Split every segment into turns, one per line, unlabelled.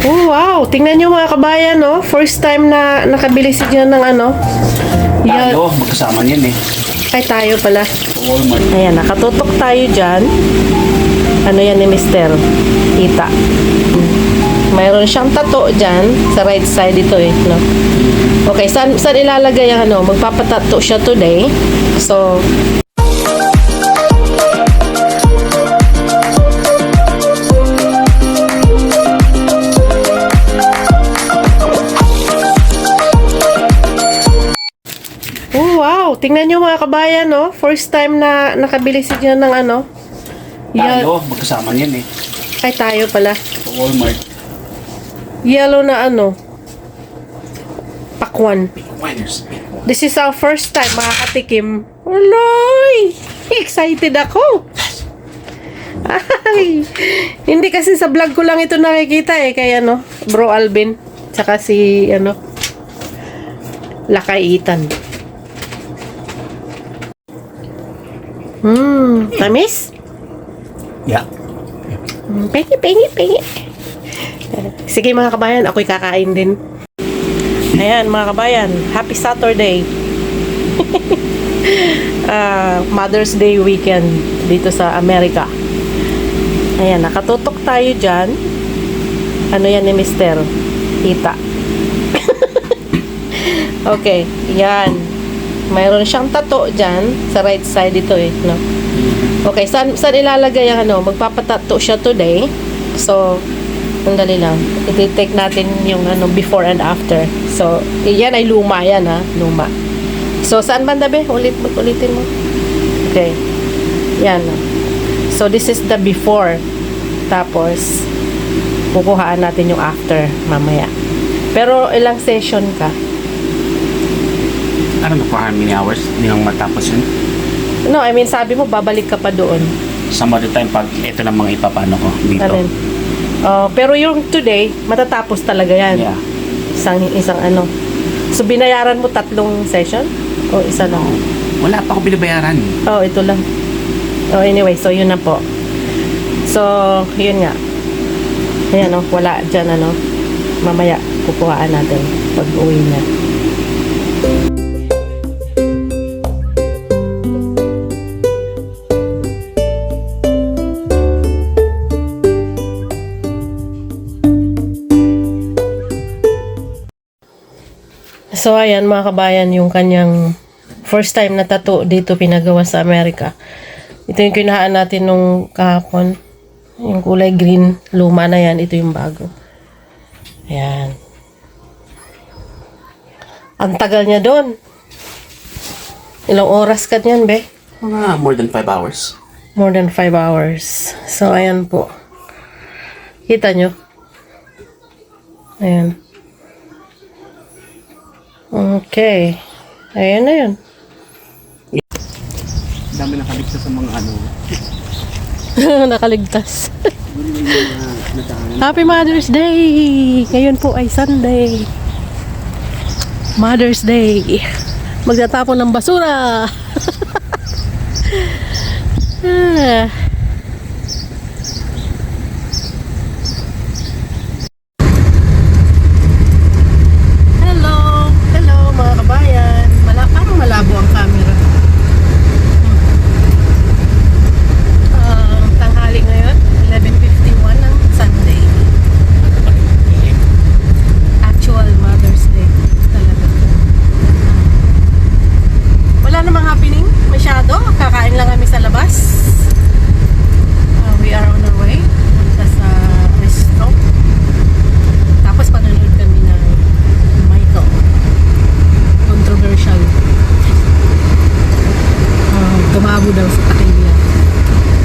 Oh, wow. Tingnan nyo mga kabayan, no? First time na nakabili si Jan ng ano.
Tayo, magkasama niyan eh.
Ay, tayo pala.
Walmart.
Ayan, nakatutok tayo dyan. Ano yan ni Mister? Kita. Mayroon siyang tato dyan. Sa right side ito eh. No? Okay, saan ilalagay ang ano? Magpapatato siya today. So, oh, wow. Tingnan nyo mga kabayan, no? First time na nakabili si Jan ng ano.
Tayo, magkasama niyan eh.
Ay, tayo pala.
Walmart.
Yellow na ano. Pakwan.
Winners.
This is our first time makakatikim. Aloy! Excited ako. Ay, hindi kasi sa vlog ko lang ito nakikita eh. Kaya ano, Bro Alvin. Tsaka si, ano, Lakay Ethan. Tamis?
Yeah.
Pengi. Sige mga kabayan, ako'y kakain din. Ayan mga kabayan, happy Saturday. Mother's Day weekend dito sa Amerika. Ayan, nakatutok tayo dyan. Ano yan ni Mister? Kita. Okay, yan. Mayroon siyang tato dyan. Sa right side ito eh. No? Okay, saan ilalagay ang ano? Magpapatato siya today. So, sandali lang. I-take natin yung ano, before and after. So, yan ay luma yan ha. Luma. So, saan banda be? Ulitin mo. Okay. Yan. So, this is the before. Tapos, kukuhaan natin yung after mamaya. Pero, ilang session ka?
Ano na, for how many hours? Hindi nang matapos yun.
No, I mean, sabi mo, babalik ka pa doon.
Some other time, pag ito lang mga ipapano ko dito.
Alin? Pero yung today, matatapos talaga yan.
Yeah.
Isang ano. So, binayaran mo 3 session? O isa lang?
Wala pa ako binabayaran.
Oh, ito lang. Oh, anyway, so yun na po. So, yun nga. Ayan, no, wala dyan, ano. Mamaya, kukuhaan natin pag uwi na. So, ayan mga kabayan, yung kanyang first time na tattoo dito pinagawa sa Amerika. Ito yung kinahaan natin nung kahapon. Yung kulay green, luma na yan. Ito yung bago. Ayan. Ang tagal niya doon. Ilang oras ka niyan, be?
More than 5 hours.
More than 5 hours. So, ayan po. Kita nyo? Ayan. Okay. Ayan na yun.
Dami nakaligtas sa mga ano.
Nakaligtas. Happy Mother's Day! Ngayon po ay Sunday. Mother's Day. Magtatapon ng basura. Hello mga kabayan. Parang malabo ang camera. Tanghali ngayon, 11:51 ng Sunday. Actual Mother's Day talaga. Wala namang happening masyado. Kakain lang kami sa labas. We are on our way punta sa resto. Tapos panonood kami ng Michael. Controversial. Tumabo daw sa takilya.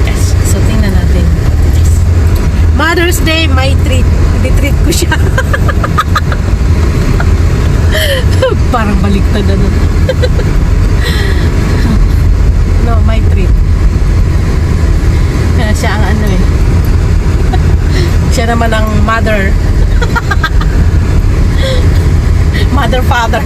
Yes. So, tingnan natin. Yes. Mother's Day, my treat. Di-treat ko siya. Parang baliktad na nun. No, my treat. Siya ang ano eh. Siya naman ang mother. Mother, father.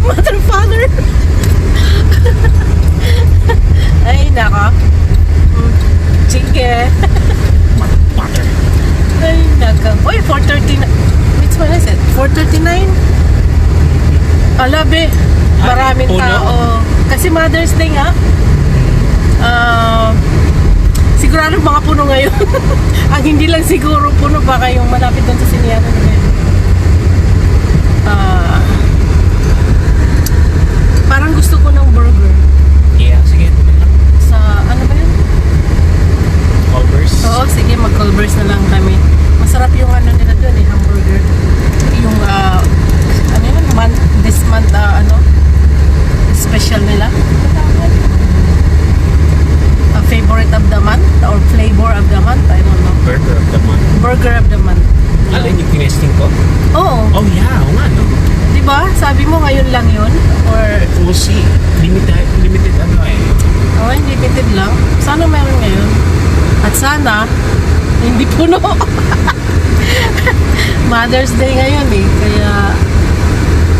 Mother, father. Ay, nako. Sige. Alabe, maraming
puno?
tao. Kasi Mother's Day nga. Sigurado mga puno ngayon. Ang hindi lang siguro puno, baka yung malapit doon sa Siniano na ngayon. Parang gusto ko ng burger.
Yeah, sige.
Sa, ano ba yun?
Culvers.
Oo, sige, mag-Culver's na lang kami. Masarap yung ano nila doon eh, hamburger. Yung, ano yun, this month, special nila. Favorite of the month or flavor of the month, I don't know.
Burger of the month.
Burger of the month.
Alin yung tinesting ko?
Oo.
Oh yeah, oo nga no.
Di ba? Sabi mo ngayon lang yun? Or,
We'll see. Limited ano eh.
oh, limited lang. Sana meron ngayon. At sana, hindi puno. Mother's Day ngayon eh. Kaya,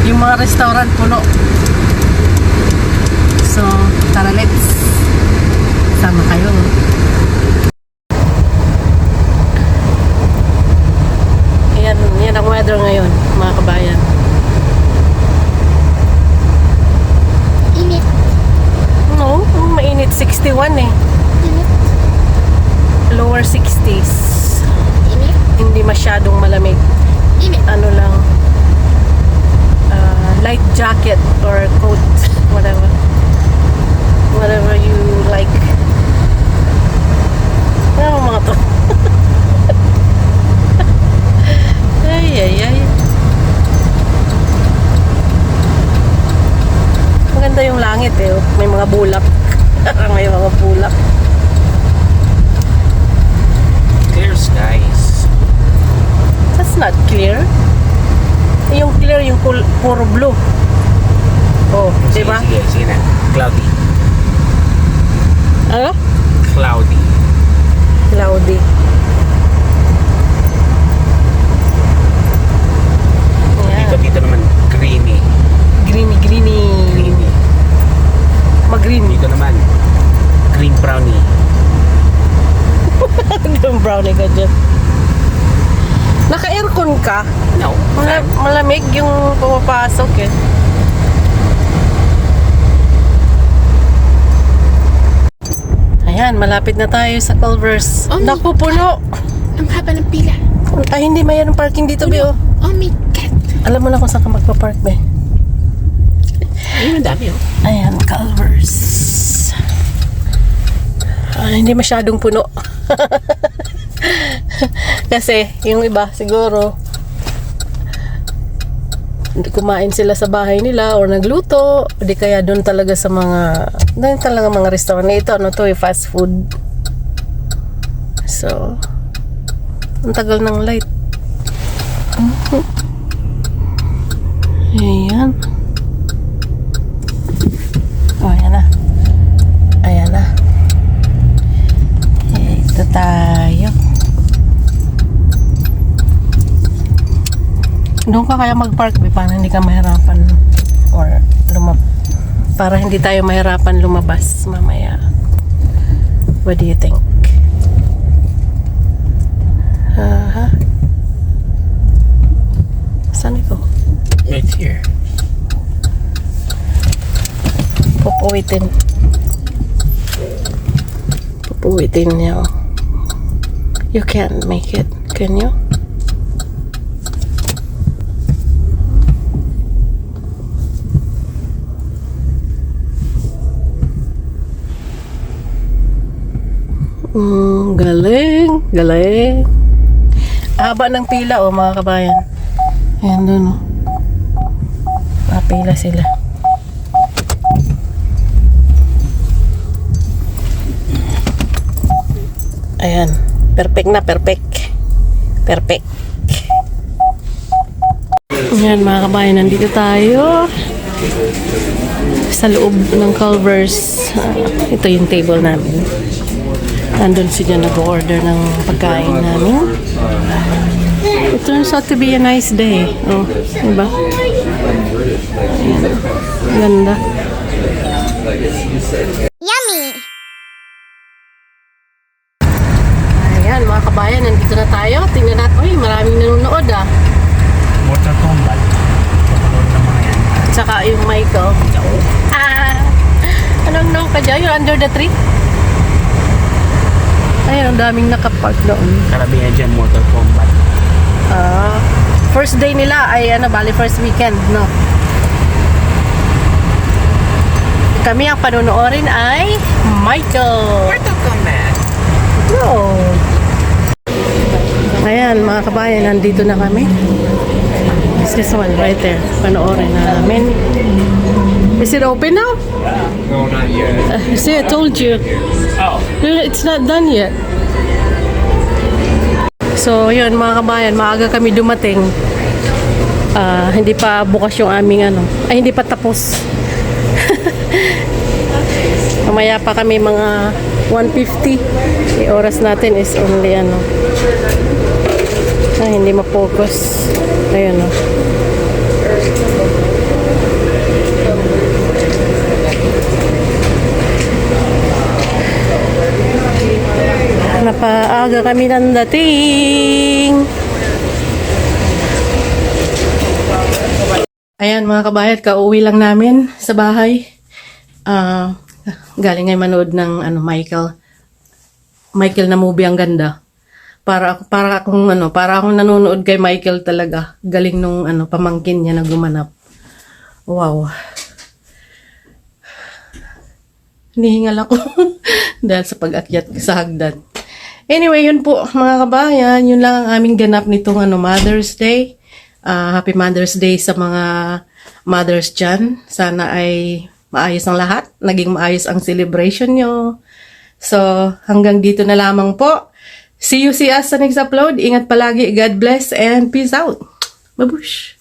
yung mga restaurant puno. So, tara let's. Sama kayo. Yan ang weather ngayon, mga kabayan.
Init.
No, mainit 61 eh.
Init.
Lower 60s.
Init.
Hindi masyadong malamig.
Init.
Ano lang, light jacket or coat, whatever. Whatever you like. Ano mga to? Ay. Maganda yung langit eh. May mga bulak. May mga bulak.
Clear skies.
That's not clear. Yung clear, yung puro blue. Oh, di ba?
Sige na. Cloudy.
Ano?
Cloudy.
Cloudy.
Dito naman greeny.
Greeny. Mag-green.
Dito naman green brownie.
Yung brownie ka dyan. Naka-aircon ka?
No.
Malamig yung pumapasok eh. Ayan, malapit na tayo sa Culver's.
Oh,
Naku, puno!
Ang haba ng pila.
Ay, hindi mayroong parking dito, Bio.
Oh my God.
Alam mo na kung saan ka magpa-park, Be.
Ayun, ang dami oh.
Ayan, Culver's. Hindi masyadong puno. Kasi, yung iba, siguro, kumain sila sa bahay nila or nagluto, di kaya doon talaga sa mga restaurant. Ito, ano to, fast food. So, ang tagal ng light. Ayan. Oh, ayan na. Ayan na. Ito tayo. Doon ka kaya mag-park, para hindi ka mahirapan or para hindi tayo mahirapan lumabas mamaya. What do you think? Saan ito?
Right here.
Pupuwitin niya. You can't make it, can you? Galing. Haba ng pila mga kabayan. Ayan doon Pila sila. Ayan. Perfect. Ayan mga kabayan, nandito tayo sa loob ng Culver's. Ito yung table namin. Nandun sila nag-order ng pagkain namin. It turns out to be a nice day. Oh, diba? Ayan. Ganda.
Yummy!
Ayan mga kabayan, nandito na tayo. Tingnan natin. Uy, maraming nanonood
Mortal Kombat. Kapanood ng mga yan.
Tsaka under the tree? Ayun, ang daming nakapark doon.
Karamihan dyan, Mortal Kombat.
First day nila ay bali first weekend, no? Kami ang panonoorin ay Michael.
Mortal Kombat!
No. Ayan, mga kabayan, nandito na kami. It's this one right there. Panoorin namin. Is it open now?
No, not yet.
See, I told you.
Oh.
It's not done yet. So, yun mga kabayan, maaga kami dumating. Hindi pa bukas yung aming hindi pa tapos. Mamaya pa kami mga 1:50. Yung oras natin is only hindi ma-focus. Ayun Napaaga kami ng dating. Ayan mga kabayat, kauwi lang namin sa bahay. Galing ngay manood ng Michael na movie, ang ganda. Para akong nanonood kay Michael talaga. Galing nung pamangkin niya na gumanap. Wow. Hinihingal ako dahil sa pag-akyat sa hagdan. Anyway, yun po mga kabayan, yun lang ang aming ganap nitong Mother's Day. Happy Mother's Day sa mga mothers dyan. Sana ay maayos ang lahat. Naging maayos ang celebration nyo. So, hanggang dito na lamang po. See us sa next upload. Ingat palagi. God bless and peace out. Babush!